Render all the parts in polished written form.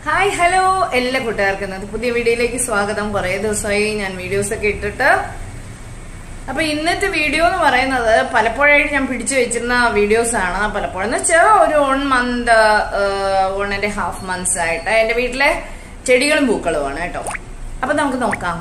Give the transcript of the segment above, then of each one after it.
Hi hello എല്ലാ കൂട്ടുകാർക്കും പുതിയ വീഡിയോയിലേക്ക് സ്വാഗതം. കുറേ ദിവസമായി ഞാൻ വീഡിയോസ് ഒക്കെ ഇട്ടിട്ട്. അപ്പൊ ഇന്നത്തെ വീഡിയോ എന്ന് പറയുന്നത് പലപ്പോഴായിട്ട് ഞാൻ പിടിച്ചു വെച്ചിരുന്ന വീഡിയോസ് ആണ്. പലപ്പോഴെന്ന് വെച്ചാൽ ഒരു 1.5 മന്ത്സ് ആയിട്ട് എന്റെ വീട്ടിലെ ചെടികളും പൂക്കളുമാണ് കേട്ടോ. അപ്പൊ നമുക്ക് നോക്കാം.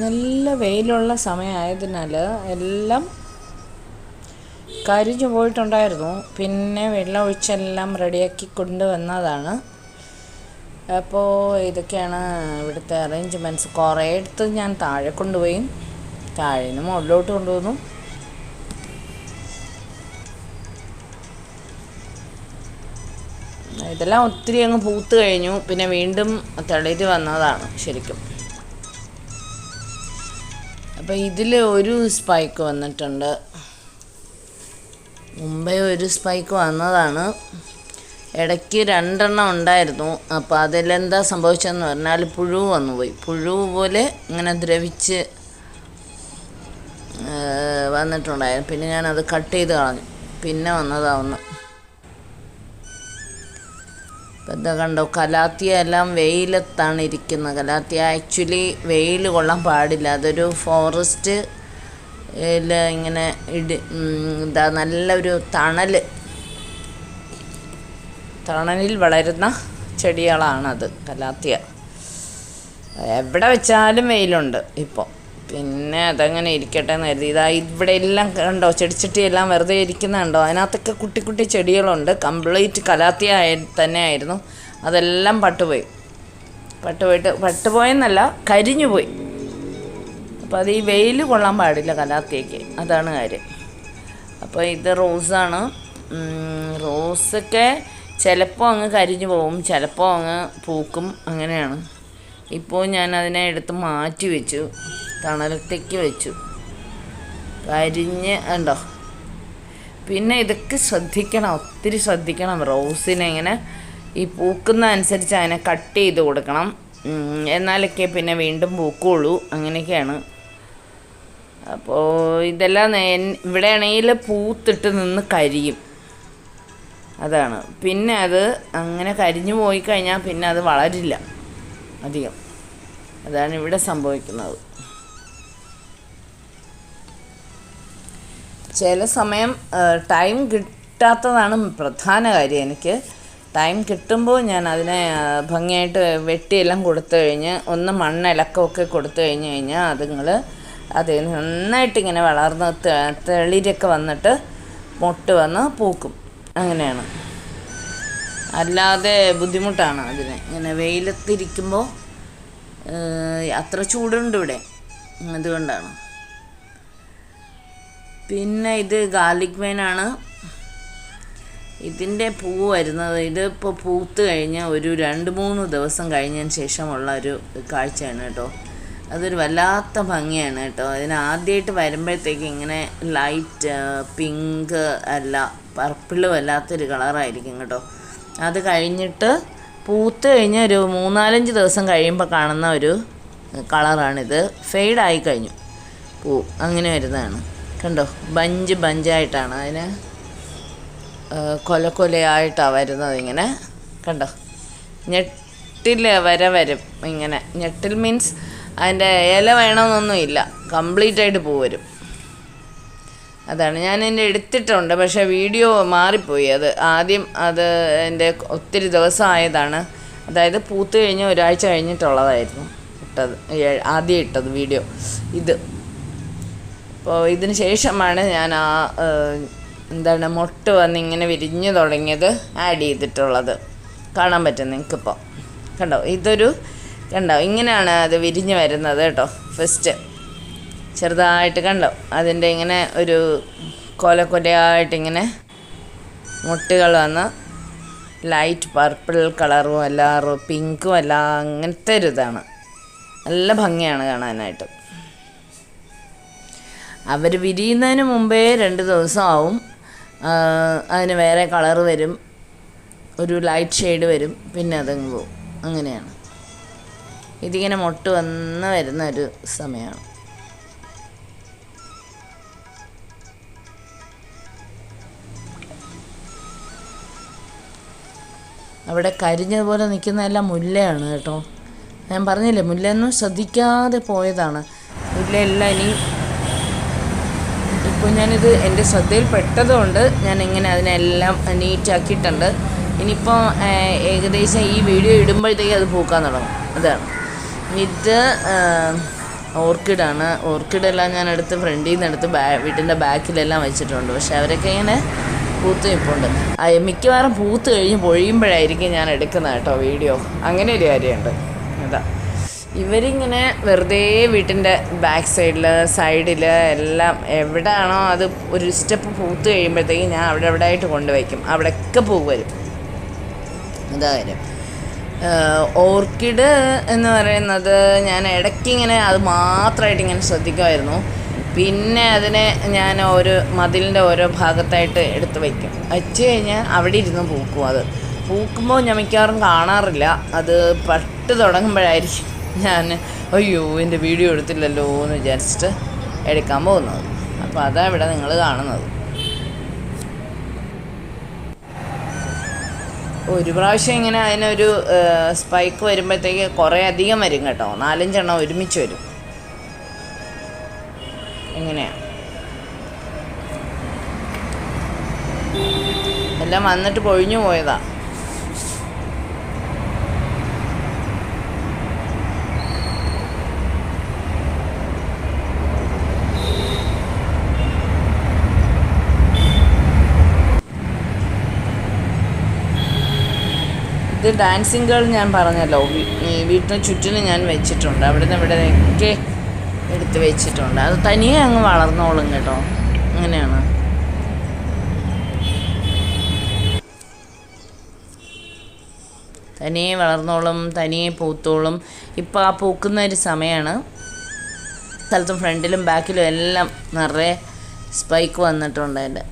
നല്ല വെയിലുള്ള സമയമായതിനാൽ എല്ലാം കരിഞ്ഞു പോയിട്ടുണ്ടായിരുന്നു. പിന്നെ വെള്ളം ഒഴിച്ചെല്ലാം റെഡിയാക്കി കൊണ്ടുവന്നതാണ്. അപ്പോൾ ഇതൊക്കെയാണ് ഇവിടുത്തെ അറേഞ്ച്മെൻറ്റ്സ്. കുറേ എടുത്ത് ഞാൻ താഴെ കൊണ്ടുപോയി, താഴെ നിന്ന് മുകളിലോട്ട് കൊണ്ടുവന്നു. ഇതെല്ലാം ഒത്തിരി അങ്ങ് പൂത്ത് കഴിഞ്ഞു. പിന്നെ വീണ്ടും തളിര് വന്നതാണ് ശരിക്കും. അപ്പോൾ ഇതിൽ ഒരു സ്പൈക്ക് വന്നിട്ടുണ്ട്. മുമ്പേ ഒരു സ്പൈക്ക് വന്നതാണ്. ഇടയ്ക്ക് 2 എണ്ണം ഉണ്ടായിരുന്നു. അപ്പോൾ അതിലെന്താ സംഭവിച്ചതെന്ന് പറഞ്ഞാൽ പുഴു വന്നുപോയി. പുഴു പോലെ ഇങ്ങനെ ദ്രവിച്ച് വന്നിട്ടുണ്ടായിരുന്നു. പിന്നെ ഞാനത് കട്ട് ചെയ്ത് കളഞ്ഞു. പിന്നെ വന്നതാവുന്നു. ഇപ്പം എന്താ കണ്ടോ, കലാത്തിയ എല്ലാം വെയിലത്താണ് ഇരിക്കുന്നത്. കലാത്തിയ ആക്ച്വലി വെയിൽ കൊള്ളാൻ പാടില്ല. അതൊരു ഫോറസ്റ്റ് ഇങ്ങനെ എന്താ നല്ലൊരു തണലിൽ വളരുന്ന ചെടികളാണത് കലാത്തിയ. എവിടെ വെച്ചാലും വെയിലുണ്ട് ഇപ്പോൾ. പിന്നെ അതങ്ങനെ ഇരിക്കട്ടെ എന്ന് കരുതി. ഇവിടെ എല്ലാം കണ്ടോ, ചെടിച്ചട്ടിയെല്ലാം വെറുതെ ഇരിക്കുന്നുണ്ടോ. അതിനകത്തൊക്കെ കുട്ടി കുട്ടി ചെടികളുണ്ട്. കംപ്ലീറ്റ് കലാത്തിയ തന്നെ ആയിരുന്നു. അതെല്ലാം പട്ടുപോയെന്നല്ല, കരിഞ്ഞു പോയി. അപ്പോൾ അത് ഈ വെയിൽ കൊള്ളാൻ പാടില്ല കലാത്തിയയ്ക്ക്, അതാണ് കാര്യം. അപ്പോൾ ഇത് റോസാണ്. റോസൊക്കെ ചിലപ്പോൾ അങ്ങ് കരിഞ്ഞു പോവും, ചിലപ്പോൾ അങ്ങ് പൂക്കും, അങ്ങനെയാണ്. ഇപ്പോൾ ഞാൻ അതിനെ എടുത്ത് മാറ്റി വെച്ചു, തണലത്തേക്ക് വെച്ചു. കരിഞ്ഞ് ഉണ്ടോ. പിന്നെ ഇതൊക്കെ ശ്രദ്ധിക്കണം, ഒത്തിരി ശ്രദ്ധിക്കണം. റോസിനെ ഇങ്ങനെ ഈ പൂക്കുന്ന അനുസരിച്ച് അതിനെ കട്ട് ചെയ്ത് കൊടുക്കണം. എന്നാലൊക്കെ പിന്നെ വീണ്ടും പൂക്കുള്ളൂ. അങ്ങനെയൊക്കെയാണ്. അപ്പോൾ ഇതെല്ലാം ഇവിടെയാണെങ്കിൽ പൂത്തിട്ട് നിന്ന് കരിയും, അതാണ്. പിന്നെ അത് അങ്ങനെ കരിഞ്ഞു പോയി കഴിഞ്ഞാൽ പിന്നെ അത് വളരില്ല അധികം. അതാണ് ഇവിടെ സംഭവിക്കുന്നത്. ചില സമയം ടൈം കിട്ടാത്തതാണ് പ്രധാന കാര്യം. എനിക്ക് ടൈം കിട്ടുമ്പോൾ ഞാൻ അതിനെ ഭംഗിയായിട്ട് വെട്ടിയെല്ലാം കൊടുത്തു കഴിഞ്ഞ് ഒന്ന് മണ്ണിളക്കമൊക്കെ കൊടുത്തു കഴിഞ്ഞാൽ അത് നന്നായിട്ടിങ്ങനെ വളർന്ന് തെളിരൊക്കെ വന്നിട്ട് മൊട്ട് വന്ന് പൂക്കും. അങ്ങനെയാണ്. അല്ലാതെ ബുദ്ധിമുട്ടാണ് അതിന്. ഇങ്ങനെ വെയിലത്തിരിക്കുമ്പോൾ അത്ര ചൂടുണ്ട് ഇവിടെ, അതുകൊണ്ടാണ്. പിന്നെ ഇത് ഗാർലിക് വൈനാണ്. ഇതിൻ്റെ പൂ വരുന്നത്, ഇതിപ്പോൾ പൂത്ത് കഴിഞ്ഞ് ഒരു 2-3 ദിവസം കഴിഞ്ഞതിന് ശേഷമുള്ള ഒരു കാഴ്ചയാണ് കേട്ടോ. അതൊരു വല്ലാത്ത ഭംഗിയാണ് കേട്ടോ. അതിന് ആദ്യമായിട്ട് വരുമ്പോഴത്തേക്ക് ഇങ്ങനെ ലൈറ്റ് പിങ്ക് അല്ല, പർപ്പിളും അല്ലാത്തൊരു കളറായിരിക്കും കേട്ടോ. അത് കഴിഞ്ഞിട്ട് പൂത്ത് കഴിഞ്ഞ് ഒരു 3-4 ദിവസം കഴിയുമ്പോൾ കാണുന്ന ഒരു കളറാണിത്. ഫെയ്ഡായി കഴിഞ്ഞു പൂ, അങ്ങനെ വരുന്നതാണ്. കണ്ടോ, ബഞ്ചായിട്ടാണ് അതിന് കൊലയായിട്ടാണ് വരുന്നത്. ഇങ്ങനെ കണ്ടോ, ഞെട്ടിൽ വരും ഇങ്ങനെ. ഞെട്ടിൽ മീൻസ് അതിൻ്റെ ഇല വേണമെന്നൊന്നുമില്ല, കംപ്ലീറ്റായിട്ട് പൂ വരും. അതാണ് ഞാൻ എൻ്റെ എടുത്തിട്ടുണ്ട്, പക്ഷേ വീഡിയോ മാറിപ്പോയി. അത് എൻ്റെ ഒത്തിരി ദിവസം ആയതാണ്. അതായത് പൂത്ത് കഴിഞ്ഞ് ഒരാഴ്ച കഴിഞ്ഞിട്ടുള്ളതായിരുന്നു ആദ്യം ഇട്ടത് വീഡിയോ ഇത്. അപ്പോൾ ഇതിന് ശേഷമാണ് ഞാൻ മൊട്ട് വന്നിങ്ങനെ വിരിഞ്ഞു തുടങ്ങിയത് ആഡ് ചെയ്തിട്ടുള്ളത്. കാണാൻ പറ്റും നിങ്ങൾക്കിപ്പോൾ. കണ്ടോ, കണ്ടോ, ഇങ്ങനെയാണ് അത് വിരിഞ്ഞ് വരുന്നത് കേട്ടോ. ഫസ്റ്റ് ചെറുതായിട്ട് കണ്ടോ, അതിൻ്റെ ഇങ്ങനെ ഒരു കൊലയായിട്ടിങ്ങനെ മുട്ടുകൾ വന്ന് ലൈറ്റ് പർപ്പിൾ കളറും അല്ല പിങ്കും അല്ല അങ്ങനത്തെ ഒരു ഇതാണ്. നല്ല ഭംഗിയാണ് കാണാനായിട്ട്. അവർ വിരിയുന്നതിന് മുമ്പേ 2 ദിവസം ആവും. അതിന് വേറെ കളറ് വരും, ഒരു ലൈറ്റ് ഷെയ്ഡ് വരും, പിന്നെ അതങ്ങ് പോവും. അങ്ങനെയാണ്. ഇതിങ്ങനെ മൊട്ട് വന്ന് വരുന്ന ഒരു സമയമാണ്. അവിടെ കരിഞ്ഞതുപോലെ നിൽക്കുന്നതെല്ലാം മുല്ലയാണ് കേട്ടോ. ഞാൻ പറഞ്ഞില്ലേ, മുല്ലയൊന്നും ശ്രദ്ധിക്കാതെ പോയതാണ്. മുല്ലയെല്ലാം ഇനി ഇപ്പോൾ ഞാനിത് എൻ്റെ ശ്രദ്ധയിൽ പെട്ടതുകൊണ്ട് ഞാനിങ്ങനെ അതിനെല്ലാം നീറ്റാക്കിയിട്ടുണ്ട്. ഇനിയിപ്പോൾ ഏകദേശം ഈ വീഡിയോ ഇടുമ്പോഴത്തേക്ക് അത് പൂക്കാൻ തുടങ്ങും. അതാണ്. ഇത് ഓർക്കിഡാണ്. ഓർക്കിഡെല്ലാം ഞാൻ എടുത്ത് ഫ്രണ്ടിൽ നിന്ന് എടുത്ത് വീട്ടിൻ്റെ ബാക്കിലെല്ലാം വെച്ചിട്ടുണ്ട്. പക്ഷെ അവരൊക്കെ ഇങ്ങനെ പൂത്ത് നിൽപ്പുണ്ട്. മിക്കവാറും പൂത്ത് കഴിഞ്ഞ് പൊഴിയുമ്പോഴായിരിക്കും ഞാൻ എടുക്കുന്നത് കേട്ടോ വീഡിയോ. അങ്ങനെ ഒരു കാര്യമുണ്ട്. അതാ ഇവരിങ്ങനെ വെറുതെ വീട്ടിൻ്റെ ബാക്ക് സൈഡിൽ എല്ലാം എവിടെയാണോ അത് ഒരു സ്റ്റെപ്പ് പൂത്ത് കഴിയുമ്പോഴത്തേക്കും ഞാൻ അവിടെ ആയിട്ട് കൊണ്ടുവയ്ക്കും. അവിടെയൊക്കെ പൂ വരും. അതാ കാര്യം. ഓർക്കിഡ് എന്ന് പറയുന്നത് ഞാൻ ഇടയ്ക്കിങ്ങനെ അത് മാത്രമായിട്ട് ഇങ്ങനെ ശ്രദ്ധിക്കുമായിരുന്നു. പിന്നെ അതിനെ ഞാൻ മതിലിൻ്റെ ഓരോ ഭാഗത്തായിട്ട് എടുത്ത് വയ്ക്കും. വെച്ച് കഴിഞ്ഞാൽ അവിടെ ഇരുന്ന് പൂക്കും. അത് പൂക്കുമ്പോൾ ഞാൻ മിക്കവാറും കാണാറില്ല. അത് പട്ട് തുടങ്ങുമ്പോഴായിരിക്കും ഞാൻ അയ്യോ എൻ്റെ വീഡിയോ എടുത്തില്ലല്ലോ എന്ന് വിചാരിച്ചിട്ട് എടുക്കാൻ പോകുന്നത്. അപ്പോൾ അതാണ് ഇവിടെ നിങ്ങൾ കാണുന്നത്. ഒരു പ്രാവശ്യം ഇങ്ങനെ അതിനൊരു സ്പൈക്ക് വരുമ്പോഴത്തേക്ക് കുറേ അധികം വരും കേട്ടോ. 4-5 എണ്ണം ഒരുമിച്ച് വരും. എങ്ങനെയാണ് എല്ലാം വന്നിട്ട് പൊഴിഞ്ഞു പോയതാ. ഇത് ഡാൻസിങ് ഗേൾ ഞാൻ പറഞ്ഞല്ലോ, വീട്ടിന് ചുറ്റിനും ഞാൻ വെച്ചിട്ടുണ്ട്. അവിടെ നിന്ന് ഇവിടെയൊക്കെ എടുത്ത് വെച്ചിട്ടുണ്ട്. അത് തനിയെ അങ്ങ് വളർന്നോളും കേട്ടോ. അങ്ങനെയാണ്. തനിയെ വളർന്നോളും, തനിയെ പൂത്തോളും. ഇപ്പോൾ ആ പൂക്കുന്ന ഒരു സമയമാണ്. സ്ഥലത്തും ഫ്രണ്ടിലും ബാക്കിലും എല്ലാം നിറയെ സ്പൈക്ക് വന്നിട്ടുണ്ട് അതിൻ്റെ.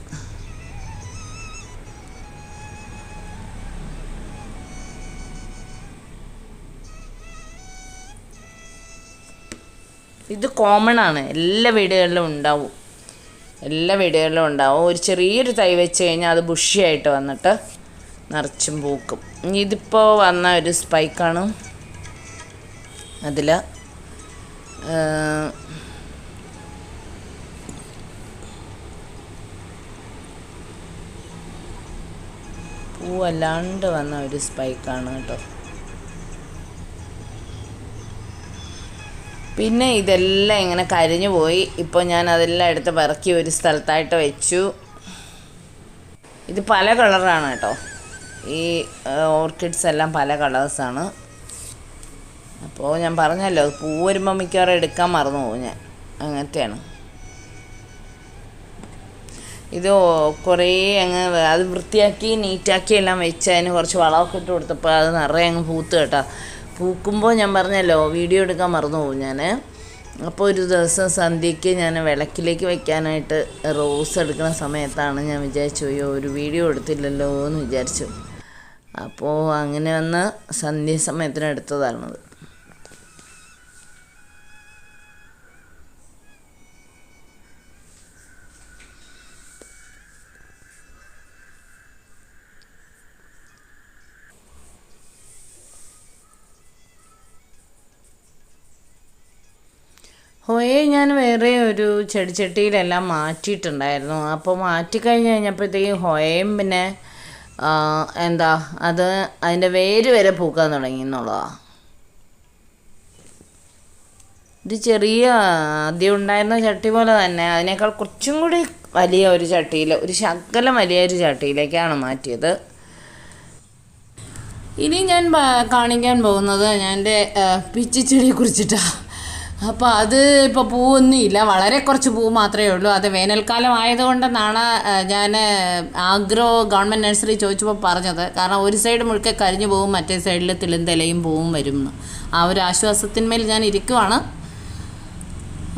ഇത് കോമൺ ആണ്, എല്ലാ വീടുകളിലും ഉണ്ടാവും. ഒരു ചെറിയൊരു തൈ വെച്ച് കഴിഞ്ഞാൽ അത് ബുഷിയായിട്ട് വന്നിട്ട് നിറച്ചും പൂക്കും. ഇതിപ്പോൾ വന്ന ഒരു സ്പൈക്കാണ്. അതിൽ പൂവല്ലാണ്ട് വന്ന ഒരു സ്പൈക്കാണ് കേട്ടോ. പിന്നെ ഇതെല്ലാം ഇങ്ങനെ കരിഞ്ഞു പോയി. ഇപ്പോൾ ഞാൻ അതെല്ലാം എടുത്ത് പെറുക്കി ഒരു സ്ഥലത്തായിട്ട് വെച്ചു. ഇത് പല കളറാണ് കേട്ടോ. ഈ ഓർക്കിഡ്സ് എല്ലാം പല കളേഴ്സാണ്. അപ്പോൾ ഞാൻ പറഞ്ഞല്ലോ, പൂ വരുമ്പോൾ മിക്കവാറും എടുക്കാൻ മറന്നു പോകും ഞാൻ. അങ്ങനത്തെയാണ്. ഇത് കുറേ അങ്ങ് അത് വൃത്തിയാക്കി നീറ്റാക്കി എല്ലാം വെച്ച് അതിന് കുറച്ച് വളമൊക്കെ ഇട്ട് കൊടുത്തപ്പോൾ അത് നിറയെ അങ്ങ് പൂത്ത് കേട്ടോ. പൂക്കുമ്പോൾ ഞാൻ പറഞ്ഞല്ലോ വീഡിയോ എടുക്കാൻ മറന്നു പോകും ഞാൻ. അപ്പോൾ ഒരു ദിവസം സന്ധ്യയ്ക്ക് ഞാൻ വിളക്കിലേക്ക് വയ്ക്കാനായിട്ട് റോസ് എടുക്കുന്ന സമയത്താണ് ഞാൻ വിചാരിച്ചു അയ്യോ ഒരു വീഡിയോ എടുത്തില്ലല്ലോ എന്ന് വിചാരിച്ചു. അപ്പോൾ അങ്ങനെ വന്ന് സന്ധ്യ സമയത്തിന് എടുത്തതാണത്. ഹോയെ ഞാൻ വേറെ ഒരു ചെടിച്ചട്ടിയിലെല്ലാം മാറ്റിയിട്ടുണ്ടായിരുന്നു. അപ്പോൾ മാറ്റിക്കഴിഞ്ഞ് കഴിഞ്ഞപ്പോഴത്തേക്കും ഹോയയും പിന്നെ അത് അതിൻ്റെ വേര് വരെ പൂക്കാൻ തുടങ്ങി എന്നുള്ളതാണ്. ഇത് ചെറിയ ആദ്യം ഉണ്ടായിരുന്ന ചട്ടി പോലെ തന്നെ അതിനേക്കാൾ കുറച്ചും കൂടി വലിയ ഒരു ചട്ടിയിൽ, ഒരു ശകലം വലിയൊരു ചട്ടിയിലേക്കാണ് മാറ്റിയത്. ഇനി ഞാൻ കാണിക്കാൻ പോകുന്നത് ഞാൻ എൻ്റെ പിച്ചിച്ചെടിയെ കുറിച്ചിട്ടാണ്. അപ്പോൾ അത് ഇപ്പോൾ പൂവൊന്നുമില്ല, വളരെ കുറച്ച് പൂവ് മാത്രമേ ഉള്ളൂ. അത് വേനൽക്കാലം ആയതുകൊണ്ടെന്നാണ് ഞാൻ ആഗ്രോ ഗവൺമെൻറ് നഴ്സറി ചോദിച്ചപ്പോൾ പറഞ്ഞത്. കാരണം ഒരു സൈഡ് മുഴുക്കെ കരിഞ്ഞു പോവും, മറ്റേ സൈഡിൽ തിളിന്തലയും പൂവും വരും എന്ന്. ആ ഒരു ആശ്വാസത്തിന്മേൽ ഞാൻ ഇരിക്കുവാണ്.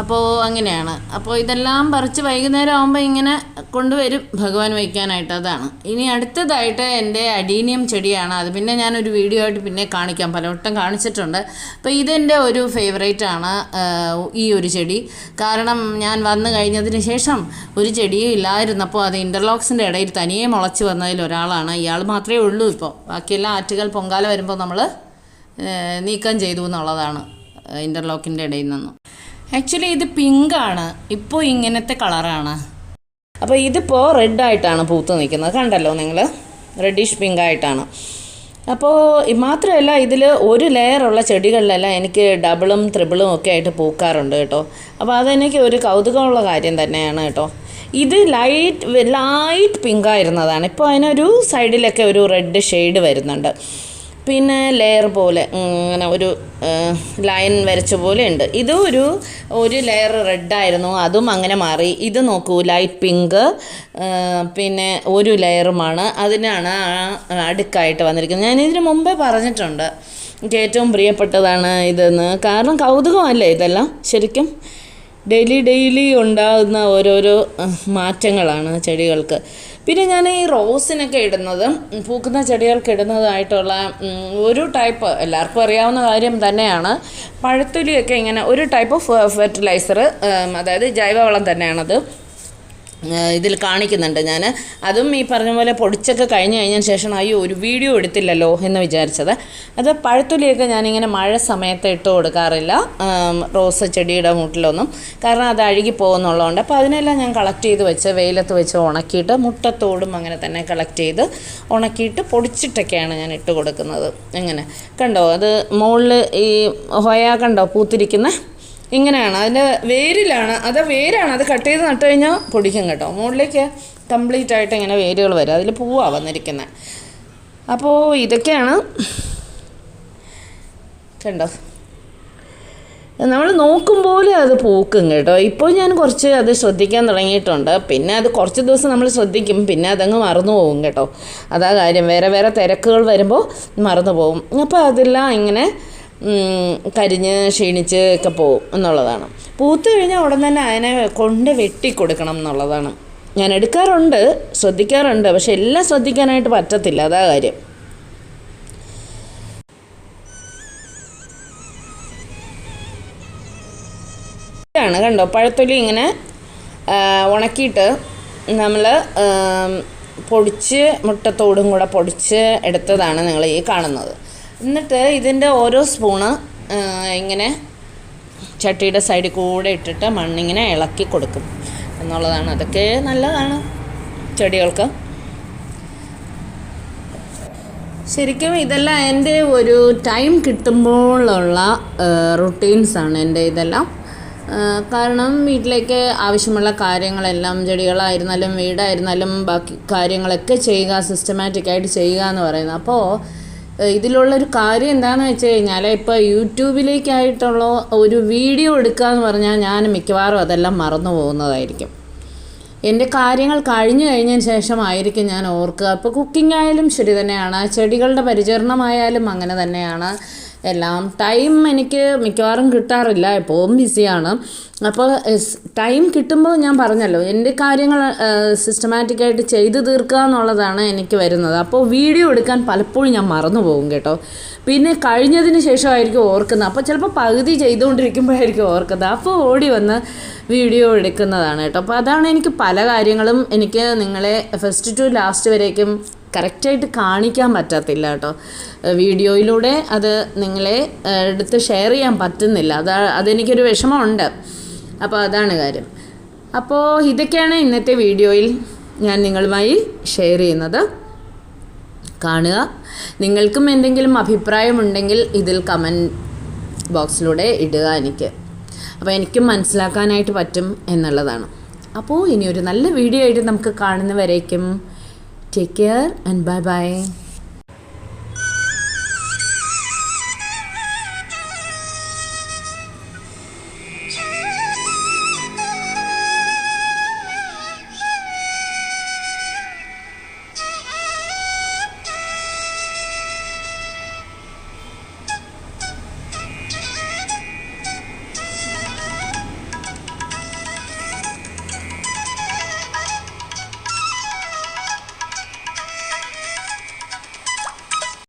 അപ്പോൾ അങ്ങനെയാണ്. അപ്പോൾ ഇതെല്ലാം പറിച്ച് വൈകുന്നേരം ആകുമ്പോൾ ഇങ്ങനെ കൊണ്ടുവരും ഭഗവാൻ വയ്ക്കാനായിട്ട്. അതാണ്. ഇനി അടുത്തതായിട്ട് എൻ്റെ അഡീനിയം ചെടിയാണ്. അത് പിന്നെ ഞാനൊരു വീഡിയോ ആയിട്ട് പിന്നെ കാണിക്കാം, പലവട്ടം കാണിച്ചിട്ടുണ്ട്. അപ്പോൾ ഇതെൻ്റെ ഒരു ഫേവറേറ്റ് ആണ് ഈ ഒരു ചെടി. കാരണം ഞാൻ വന്നു കഴിഞ്ഞതിന് ശേഷം ഒരു ചെടിയും ഇല്ലായിരുന്നപ്പോൾ അത് ഇൻ്റർലോക്സിൻ്റെ ഇടയിൽ തനിയെ മുളച്ച് വന്നതിൽ ഒരാളാണ്. ഇയാൾ മാത്രമേ ഉള്ളൂ ഇപ്പോൾ. ബാക്കിയെല്ലാം ആറ്റുകൾ പൊങ്കാല വരുമ്പോൾ നമ്മൾ നീക്കം ചെയ്തു എന്നുള്ളതാണ് ഇൻ്റർലോക്കിൻ്റെ ഇടയിൽ നിന്നും. ആക്ച്വലി ഇത് പിങ്കാണ്, ഇപ്പോൾ ഇങ്ങനത്തെ കളറാണ്. അപ്പോൾ ഇതിപ്പോൾ റെഡായിട്ടാണ് പൂത്ത് നിൽക്കുന്നത്, കണ്ടല്ലോ നിങ്ങൾ, റെഡിഷ് പിങ്കായിട്ടാണ്. അപ്പോൾ മാത്രമല്ല ഇതിൽ ഒരു ലെയറുള്ള ചെടികളിലെല്ലാം എനിക്ക് ഡബിളും ത്രിബിളും ഒക്കെ ആയിട്ട് പൂക്കാറുണ്ട് കേട്ടോ. അപ്പോൾ അതെനിക്ക് ഒരു കൗതുകമുള്ള കാര്യം തന്നെയാണ് കേട്ടോ. ഇത് ലൈറ്റ് പിങ്കായിരുന്നതാണ്, ഇപ്പോൾ അതിനൊരു സൈഡിലൊക്കെ ഒരു റെഡ് ഷെയ്ഡ് വരുന്നുണ്ട്. പിന്നെ ലെയർ പോലെ ഇങ്ങനെ ഒരു ലൈൻ വരച്ച പോലെ ഉണ്ട്. ഇതും ഒരു ലെയർ റെഡായിരുന്നു, അതും അങ്ങനെ മാറി. ഇത് നോക്കൂ, ലൈറ്റ് പിങ്ക്, പിന്നെ ഒരു ലെയറുമാണ്, അതിനാണ് അടുക്കായിട്ട് വന്നിരിക്കുന്നത്. ഞാൻ ഇതിന് മുമ്പേ പറഞ്ഞിട്ടുണ്ട് എനിക്ക് ഏറ്റവും പ്രിയപ്പെട്ടതാണ് ഇതെന്ന്. കാരണം കൗതുകമല്ലേ ഇതെല്ലാം, ശരിക്കും ഡെയിലി ഉണ്ടാകുന്ന ഓരോരോ മാറ്റങ്ങളാണ് ചെടികൾക്ക്. പിന്നെ ഞാൻ ഈ റോസിനൊക്കെ ഇടുന്നത്, പൂക്കുന്ന ചെടികൾക്ക് ഇടുന്നതായിട്ടുള്ള ഒരു ടൈപ്പ് എല്ലാവർക്കും അറിയാവുന്ന കാര്യം തന്നെയാണ്, പഴത്തൊലിയൊക്കെ ഇങ്ങനെ ഒരു ടൈപ്പ് ഓഫ് ഫെർട്ടിലൈസർ, അതായത് ജൈവവളം തന്നെയാണത് ഇതിൽ കാണിക്കുന്നുണ്ട്. ഞാൻ അതും ഈ പറഞ്ഞ പോലെ പൊടിച്ചൊക്കെ കഴിഞ്ഞതിന് ശേഷം ഒരു വീഡിയോ എടുത്തില്ലല്ലോ എന്ന് വിചാരിച്ചത്. അത് പഴത്തൊലിയൊക്കെ ഞാനിങ്ങനെ മഴ സമയത്ത് ഇട്ട് കൊടുക്കാറില്ല റോസ് ചെടിയുടെ മൂട്ടിലൊന്നും, കാരണം അത് അഴുകി പോകുന്നുള്ളതുകൊണ്ട്. അപ്പോൾ അതിനെല്ലാം ഞാൻ കളക്ട് ചെയ്ത് വെച്ച് വെയിലത്ത് വെച്ച് ഉണക്കിയിട്ട്, മുട്ടത്തോടും അങ്ങനെ തന്നെ കളക്ട് ചെയ്ത് ഉണക്കിയിട്ട് പൊടിച്ചിട്ടൊക്കെയാണ് ഞാൻ ഇട്ട് കൊടുക്കുന്നത്. എങ്ങനെ കണ്ടോ, അത് മുകളിൽ ഈ ഹൊയ കണ്ടോ പൂത്തിരിക്കുന്ന ഇങ്ങനെയാണ്, അതിൻ്റെ വേരിലാണ്, വേരാണ്, അത് കട്ട് ചെയ്ത് നട്ട് കഴിഞ്ഞാൽ പൊടിക്കും കേട്ടോ. മുകളിലേക്ക് കംപ്ലീറ്റ് ആയിട്ട് ഇങ്ങനെ വേരുകൾ വരും, അതിൽ പൂവാണ് വന്നിരിക്കുന്നത്. അപ്പോൾ ഇതൊക്കെയാണ് കണ്ടോ, നമ്മൾ നോക്കുമ്പോൾ അത് പൂക്കും കേട്ടോ. ഇപ്പോൾ ഞാൻ കുറച്ച് അത് ശ്രദ്ധിക്കാൻ തുടങ്ങിയിട്ടുണ്ട്. പിന്നെ അത് കുറച്ച് ദിവസം നമ്മൾ ശ്രദ്ധിക്കും, പിന്നെ അതങ്ങ് മറന്നു പോകും കേട്ടോ. അതാ കാര്യം, വേറെ തിരക്കുകൾ വരുമ്പോൾ മറന്നു പോകും. അപ്പോൾ അതെല്ലാം ഇങ്ങനെ കരിഞ്ഞ് ക്ഷീണിച്ച് ഒക്കെ പോകും എന്നുള്ളതാണ്. പൂത്ത് കഴിഞ്ഞാൽ ഉടൻ തന്നെ അതിനെ കൊണ്ട് വെട്ടിക്കൊടുക്കണം എന്നുള്ളതാണ്. ഞാൻ എടുക്കാറുണ്ട്, ശ്രദ്ധിക്കാറുണ്ട്, പക്ഷെ എല്ലാം ശ്രദ്ധിക്കാനായിട്ട് പറ്റത്തില്ല, അതാ കാര്യം. ാണ് കണ്ടോ, പഴത്തൊലി ഇങ്ങനെ ഉണക്കിയിട്ട് നമ്മൾ പൊടിച്ച് മുട്ടത്തോടും കൂടെ പൊടിച്ച് എടുത്തതാണ് നിങ്ങൾ ഈ കാണുന്നത്. എന്നിട്ട് ഇതിൻ്റെ ഓരോ സ്പൂണ് ഇങ്ങനെ ചട്ടിയുടെ സൈഡിൽ കൂടെ ഇട്ടിട്ട് മണ്ണിങ്ങനെ ഇളക്കി കൊടുക്കും എന്നുള്ളതാണ്. അതൊക്കെ നല്ലതാണ് ചെടികൾക്ക്. ശരിക്കും ഇതെല്ലാം എൻ്റെ ഒരു ടൈം കിട്ടുമ്പോഴുള്ള റുട്ടീൻസാണ് എൻ്റെ ഇതെല്ലാം. കാരണം വീട്ടിലേക്ക് ആവശ്യമുള്ള കാര്യങ്ങളെല്ലാം, ചെടികളായിരുന്നാലും വീടായിരുന്നാലും ബാക്കി കാര്യങ്ങളൊക്കെ ചെയ്യുക, സിസ്റ്റമാറ്റിക്കായിട്ട് ചെയ്യുക എന്ന് പറയുന്നത്. അപ്പോൾ ഇതിലുള്ളൊരു കാര്യം എന്താണെന്ന് വെച്ച് കഴിഞ്ഞാൽ, ഇപ്പോൾ യൂട്യൂബിലേക്കായിട്ടുള്ള ഒരു വീഡിയോ എടുക്കുക എന്ന് പറഞ്ഞാൽ ഞാൻ മിക്കവാറും അതെല്ലാം മറന്നു പോകുന്നതായിരിക്കും. എൻ്റെ കാര്യങ്ങൾ കഴിഞ്ഞതിന് ശേഷമായിരിക്കും ഞാൻ ഓർക്കുക. അപ്പോൾ കുക്കിംഗ് ആയാലും ശരി തന്നെയാണ്, ചെടികളുടെ പരിചരണമായാലും അങ്ങനെ തന്നെയാണ്. എല്ലാം ടൈം എനിക്ക് മിക്കവാറും കിട്ടാറില്ല, എപ്പോഴും ബിസിയാണ്. അപ്പോൾ ടൈം കിട്ടുമ്പോൾ ഞാൻ പറഞ്ഞല്ലോ, എൻ്റെ കാര്യങ്ങൾ സിസ്റ്റമാറ്റിക്കായിട്ട് ചെയ്തു തീർക്കുക എന്നുള്ളതാണ് എനിക്ക് വരുന്നത്. അപ്പോൾ വീഡിയോ എടുക്കാൻ പലപ്പോഴും ഞാൻ മറന്നു പോകും കേട്ടോ. പിന്നെ കഴിഞ്ഞതിന് ശേഷമായിരിക്കും ഓർക്കുന്നത്. അപ്പോൾ ചിലപ്പോൾ പകുതി ചെയ്തുകൊണ്ടിരിക്കുമ്പോഴായിരിക്കും ഓർക്കുന്നത്, അപ്പോൾ ഓടി വന്ന് വീഡിയോ എടുക്കുന്നതാണ് കേട്ടോ. അപ്പോൾ അതാണ് എനിക്ക് പല കാര്യങ്ങളും എനിക്ക് നിങ്ങളെ ഫസ്റ്റ് ടു ലാസ്റ്റ് വരേക്കും കറക്റ്റായിട്ട് കാണിക്കാൻ പറ്റത്തില്ല കേട്ടോ. വീഡിയോയിലൂടെ അത് നിങ്ങളെ എടുത്ത് ഷെയർ ചെയ്യാൻ പറ്റുന്നില്ല, അതെനിക്കൊരു വിഷമമുണ്ട്. അപ്പോൾ അതാണ് കാര്യം. അപ്പോൾ ഇതൊക്കെയാണ് ഇന്നത്തെ വീഡിയോയിൽ ഞാൻ നിങ്ങളുമായി ഷെയർ ചെയ്യുന്നത്. കാണുക. നിങ്ങൾക്കും എന്തെങ്കിലും അഭിപ്രായമുണ്ടെങ്കിൽ ഇതിൽ കമൻറ്റ് ബോക്സിലൂടെ ഇടുക എനിക്ക്. അപ്പോൾ എനിക്കും മനസ്സിലാക്കാനായിട്ട് പറ്റും എന്നുള്ളതാണ്. അപ്പോൾ ഇനി ഒരു നല്ല വീഡിയോ ആയിട്ട് നമുക്ക് കാണുന്നവരേക്കും take care and bye by.